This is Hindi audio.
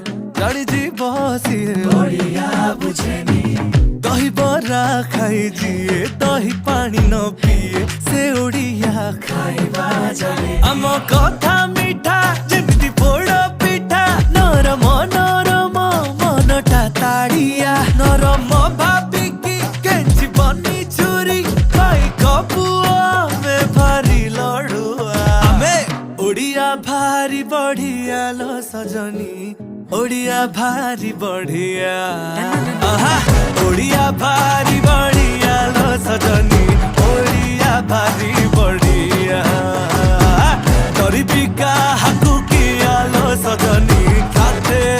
जानी जी बसिए बढ़िया बुझेनी दही बरा खाई जिए दही पानी न पिए से ओडिया खाइबा जाने आम कथा मिठा जेमिति पोड़ पिठा नरम नरम मनटा ताड़िया नरम भाबिकी केंची बनी चुरी खाई कपुआ में भारी लड़ुआ आमे ओडिया भारी बढ़िया लो सजनी ओडिया भारी बढ़िया आहा ओडिया भारी बढ़िया लो सजनी ओडिया भारी बढ़िया गरीबी का हकू किया लो सजनी खाते